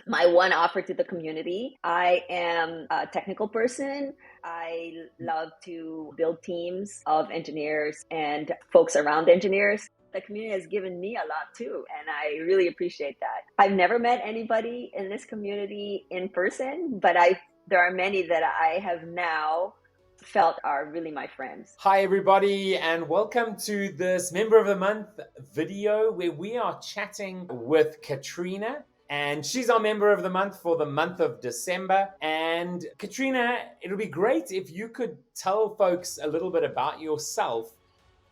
my one offer to the community. I am a technical person. I love to build teams of engineers and folks around engineers. The community has given me a lot too, and I really appreciate that. I've never met anybody in this community in person, but there are many that I have now felt are really my friends. Hi everybody, and welcome to this Member of the Month video where we are chatting with Katrina, and she's our Member of the Month for the month of December. And Katrina, it'll be great if you could tell folks a little bit about yourself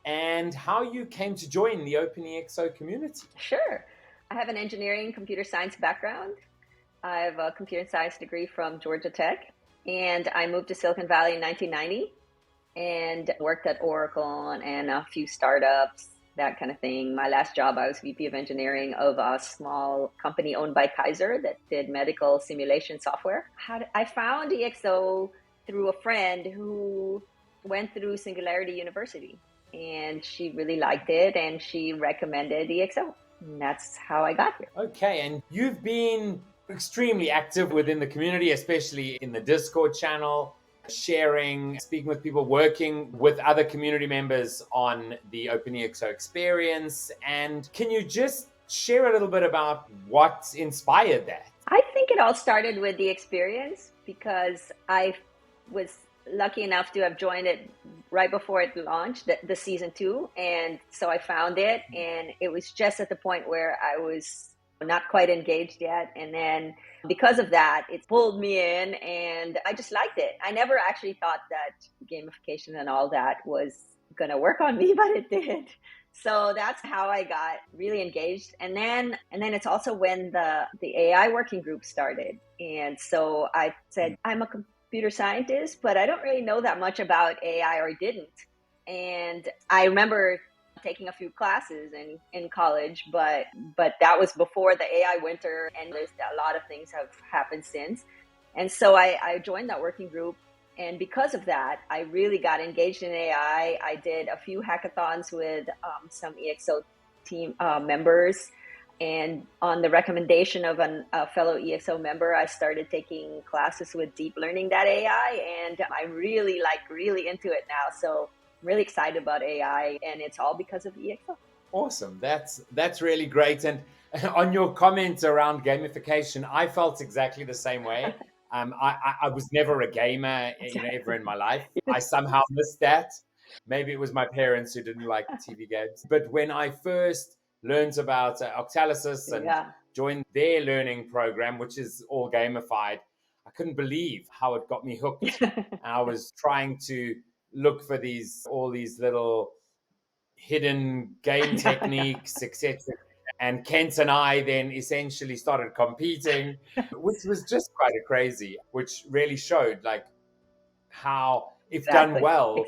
and how you came to join the Open EXO community. Sure. I have an engineering computer science background. I have a computer science degree from Georgia Tech, and I moved to Silicon Valley in 1990 and worked at Oracle and a few startups, that kind of thing. My last job, I was VP of engineering of a small company owned by Kaiser that did medical simulation software. I found EXO through a friend who went through Singularity University, and she really liked it, and she recommended EXO. And that's how I got here. Okay, and you've been extremely active within the community, especially in the Discord channel, sharing, speaking with people, working with other community members on the Open EXO experience. And can you just share a little bit about what inspired that? I think it all started with the experience because I was lucky enough to have joined it right before it launched, the season 2. And so I found it, and it was just at the point where I was not quite engaged yet. And then because of that, it pulled me in, and I just liked it. I never actually thought that gamification and all that was going to work on me, but it did. So that's how I got really engaged. And then it's also when the AI working group started. And so I said, I'm a computer scientist, but I don't really know that much about AI, or didn't. And I remember taking a few classes in college, but that was before the AI winter, and there's a lot of things have happened since. And so I joined that working group, and because of that, I really got engaged in AI. I did a few hackathons with some EXO team members, and on the recommendation of a fellow EXO member, I started taking classes with deep learning that AI, and I'm really into it now. So I'm really excited about AI, and it's all because of EXO. Awesome. That's really great. And on your comments around gamification, I felt exactly the same way. I was never a gamer, ever in my life. I somehow missed that. Maybe it was my parents who didn't like TV games. But when I first learned about Octalysis and joined their learning program, which is all gamified, I couldn't believe how it got me hooked. I was trying to look for all these little hidden game techniques, etc. And Kent and I then essentially started competing, which was just quite crazy, which really showed like how, if done well,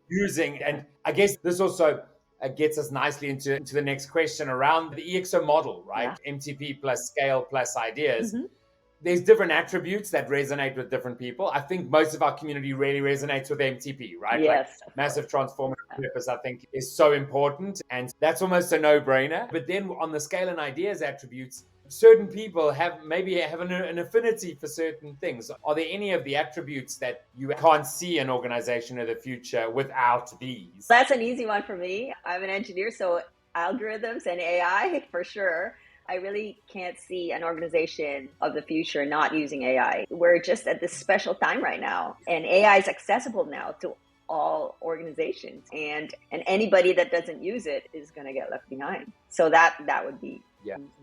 using. And I guess this also gets us nicely into the next question around the EXO model, right? Yeah. MTP plus scale plus ideas. Mm-hmm. There's different attributes that resonate with different people. I think most of our community really resonates with MTP, right? Yes. Like massive transformative purpose, I think, is so important. And that's almost a no-brainer. But then on the scale and ideas attributes, certain people maybe have an affinity for certain things. Are there any of the attributes that you can't see an organization of the future without these? That's an easy one for me. I'm an engineer, so algorithms and AI for sure. I really can't see an organization of the future not using AI. We're just at this special time right now, and AI is accessible now to all organizations, and anybody that doesn't use it is going to get left behind. So that would be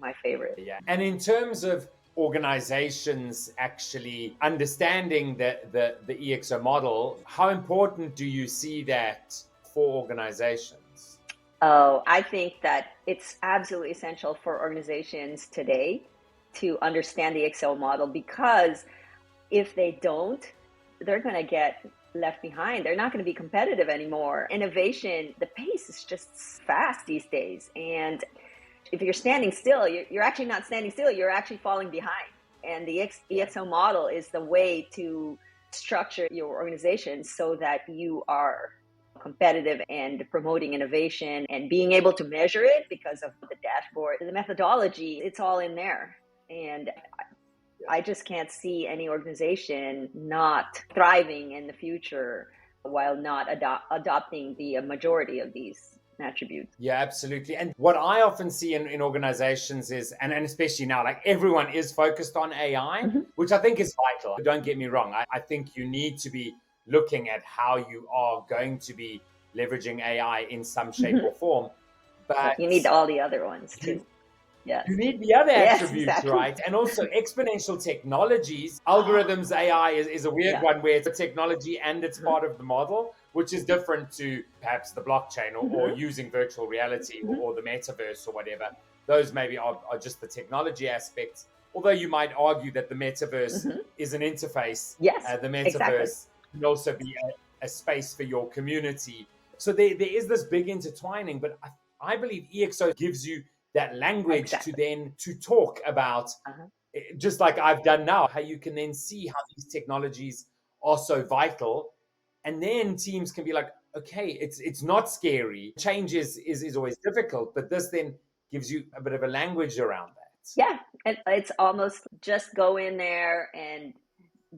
my favorite. Yeah. And in terms of organizations actually understanding the EXO model, how important do you see that for organizations? Oh, I think that it's absolutely essential for organizations today to understand the EXO model, because if they don't, they're going to get left behind. They're not going to be competitive anymore. Innovation, the pace is just fast these days. And if you're standing still, you're actually not standing still, you're actually falling behind. And the EXO model is the way to structure your organization so that you are competitive and promoting innovation and being able to measure it because of the dashboard, the methodology, it's all in there. And I just can't see any organization not thriving in the future while not adopting the majority of these attributes. Yeah, absolutely. And what I often see in organizations is, and especially now, like everyone is focused on AI, Mm-hmm. which I think is vital. Don't get me wrong. I think you need to be looking at how you are going to be leveraging AI in some shape Mm-hmm. or form. But But you need all the other ones you too. Yes. you need the other Yes, attributes, exactly. right? And also exponential technologies, algorithms, AI is a weird Yeah. one where it's a technology and it's Mm-hmm. part of the model, which is different to perhaps the blockchain or Mm-hmm. using virtual reality Mm-hmm. or the metaverse or whatever. Those maybe are just the technology aspects. Although you might argue that the metaverse Mm-hmm. is an interface, Yes, the exactly. metaverse can also be a space for your community. So there is this big intertwining, but I believe EXO gives you that language to Exactly. then to talk about, Uh-huh. just like I've done now, how you can then see how these technologies are so vital, and then teams can be like, okay, it's not scary. Change is always difficult, but this then gives you a bit of a language around that. Yeah, and it's almost just go in there and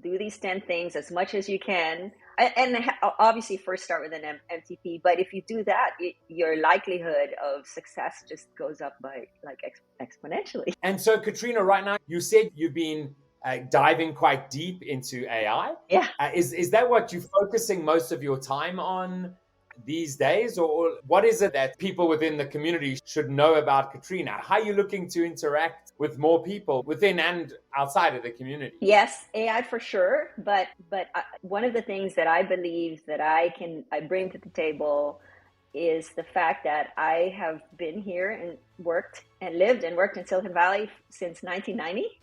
do these 10 things as much as you can. And obviously, first start with an MTP. But if you do that, your likelihood of success just goes up by like exponentially. And so, Katrina, right now, you said you've been diving quite deep into AI. Yeah. Is that what you're focusing most of your time on these days, or what is it that people within the community should know about Katrina? How are you looking to interact with more people within and outside of the community? Yes, AI for sure. But one of the things that I believe that I bring to the table is the fact that I have been here and worked and lived and worked in Silicon Valley since 1990.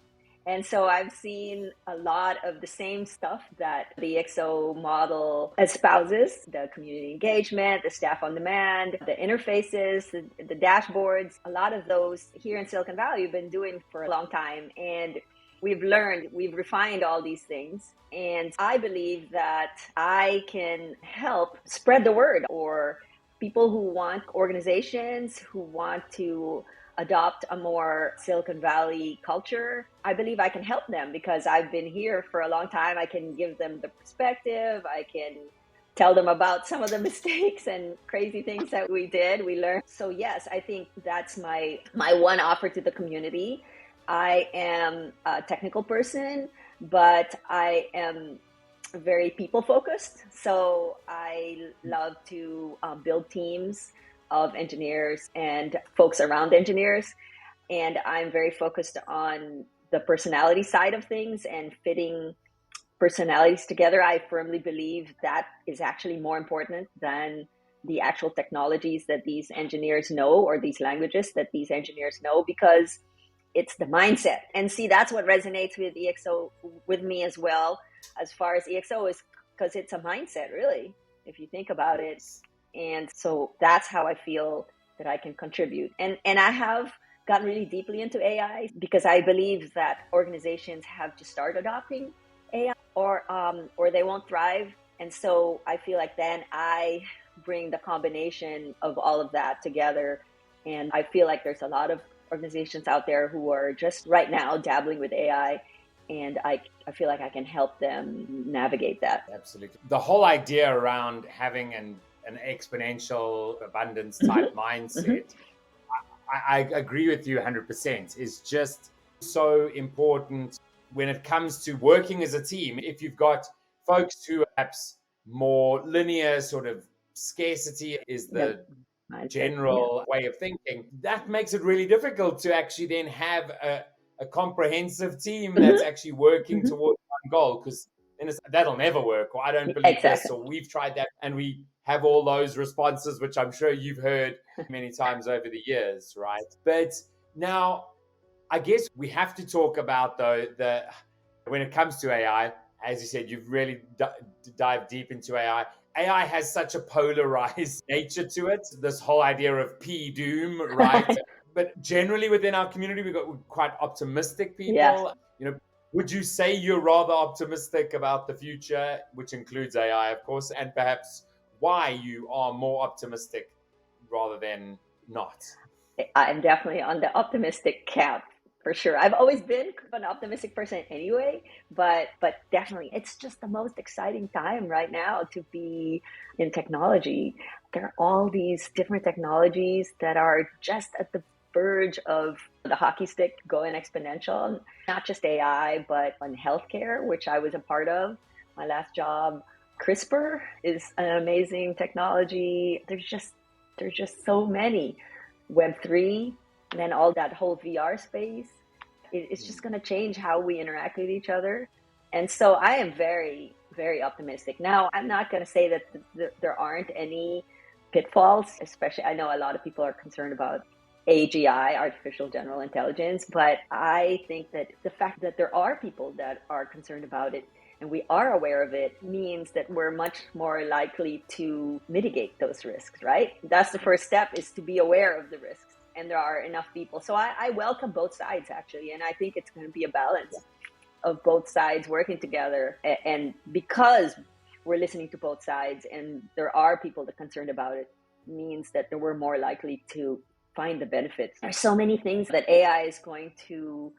And so I've seen a lot of the same stuff that the EXO model espouses: the community engagement, the staff on demand, the interfaces, the dashboards. A lot of those here in Silicon Valley we've been doing for a long time. And we've learned, we've refined all these things. And I believe that I can help spread the word, or people who want, organizations who want to adopt a more Silicon Valley culture. I believe I can help them because I've been here for a long time. I can give them the perspective. I can tell them about some of the mistakes and crazy things that we learned. So yes, I think that's my one offer to the community. I am a technical person, but I am very people focused. So I love to build teams of engineers and folks around engineers. And I'm very focused on the personality side of things and fitting personalities together. I firmly believe that is actually more important than the actual technologies that these engineers know, or these languages that these engineers know, because it's the mindset. And see, that's what resonates with EXO, with me as well, as far as EXO is, because it's a mindset, really, if you think about it. And so that's how I feel that I can contribute. And I have gotten really deeply into AI because I believe that organizations have to start adopting AI, or they won't thrive. And so I feel like then I bring the combination of all of that together. And I feel like there's a lot of organizations out there who are just right now dabbling with AI. And I feel like I can help them navigate that. Absolutely. The whole idea around having an exponential abundance type Mm-hmm. Mm-hmm. mindset, I agree with you 100%, is just so important when it comes to working as a team. If you've got folks who are perhaps more linear, sort of scarcity is The the mindset. Yeah. general way of thinking, that makes it really difficult to actually then have a comprehensive team that's Mm-hmm. actually working Mm-hmm. towards one goal, because then that'll never work, or I don't believe this, Exactly. or we've tried that, and we have all those responses, which I'm sure you've heard many times over the years, right? But now, I guess we have to talk about, though, the when it comes to AI, as you said, you've really dived deep into AI. AI has such a polarized nature to it. This whole idea of P doom, right? But generally within our community, we've got quite optimistic Yes. people. Would you say you're rather optimistic about the future, which includes AI, of course, and perhaps why you are more optimistic rather than not? I'm definitely on the optimistic camp for sure. I've always been an optimistic person anyway, but definitely it's just the most exciting time right now to be in technology. There are all these different technologies that are just at the verge of the hockey stick going exponential, not just AI, but on healthcare, which I was a part of my last job. CRISPR is an amazing technology. There's just so many. Web3, and then all that whole VR space. It's just going to change how we interact with each other. And so I am very, very optimistic. Now, I'm not going to say that there aren't any pitfalls, especially I know a lot of people are concerned about AGI, artificial general intelligence, but I think that the fact that there are people that are concerned about it and we are aware of it means that we're much more likely to mitigate those risks, right? That's the first step, is to be aware of the risks. And there are enough people. So I welcome both sides, actually. And I think it's going to be a balance of both sides working together. And because we're listening to both sides and there are people that are concerned about it, means that we're more likely to find the benefits. There's so many things that AI is going to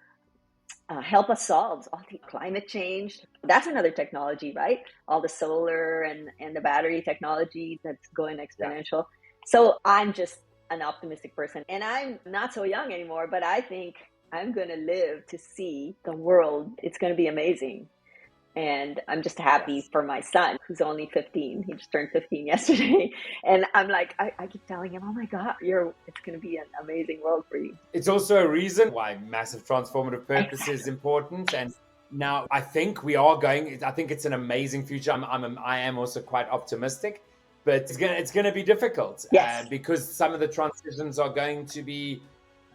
help us solve. All the climate change, that's another technology, right? All the solar and the battery technology that's going exponential. Yeah. So I'm just an optimistic person, and I'm not so young anymore, but I think I'm going to live to see the world. It's going to be amazing. And I'm just happy for my son, who's only 15. He just turned 15 yesterday. And I'm like, I keep telling him, oh my God, it's going to be an amazing world for you. It's also a reason why massive transformative purpose is important. And now I think I think it's an amazing future. I am also quite optimistic, but it's going to be difficult. Yes. Because some of the transitions are going to be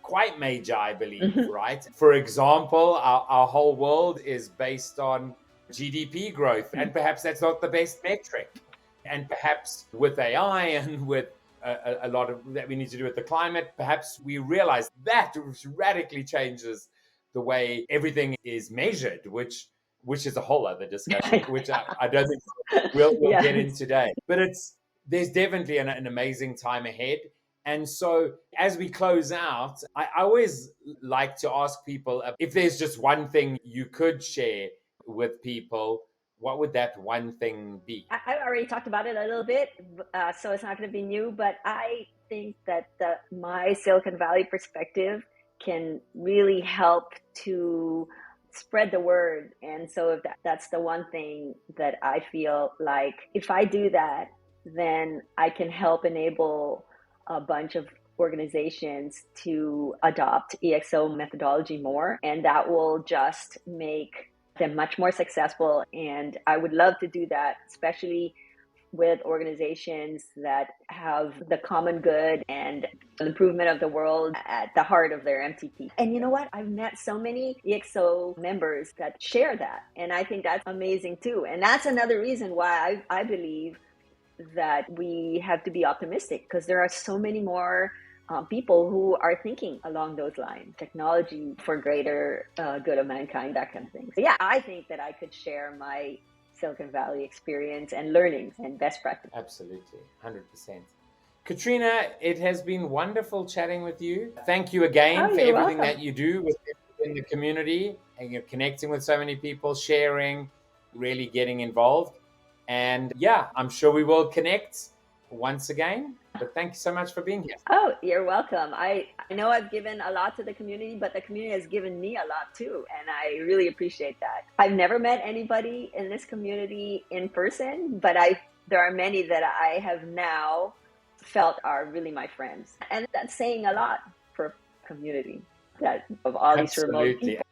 quite major, I believe, right? For example, our whole world is based on GDP growth, and perhaps that's not the best metric. And perhaps with AI and with a lot of that we need to do with the climate, perhaps we realize that radically changes the way everything is measured, which is a whole other discussion, which I don't think we'll get in today. But there's definitely an amazing time ahead. And so as we close out, I always like to ask people if there's just one thing you could share with people, what would that one thing be? I already talked about it a little bit, so it's not going to be new, but I think that my Silicon Valley perspective can really help to spread the word. And so that's the one thing that I feel like if I do that, then I can help enable a bunch of organizations to adopt EXO methodology more, and that will just make them much more successful. And I would love to do that, especially with organizations that have the common good and the improvement of the world at the heart of their MTP. And you know what? I've met so many EXO members that share that. And I think that's amazing too. And that's another reason why I believe that we have to be optimistic, because there are so many more people who are thinking along those lines. Technology for greater good of mankind, that kind of thing. So yeah, I think that I could share my Silicon Valley experience and learnings and best practice. Absolutely, 100%. Katrina, it has been wonderful chatting with you. Thank you again for everything that you do within the community, and you're connecting with so many people, sharing, really getting involved. And yeah, I'm sure we will connect once again. But thank you so much for being here. Oh, you're welcome. I know I've given a lot to the community, but the community has given me a lot too. And I really appreciate that. I've never met anybody in this community in person, but there are many that I have now felt are really my friends. And that's saying a lot for community, that of all these remote people.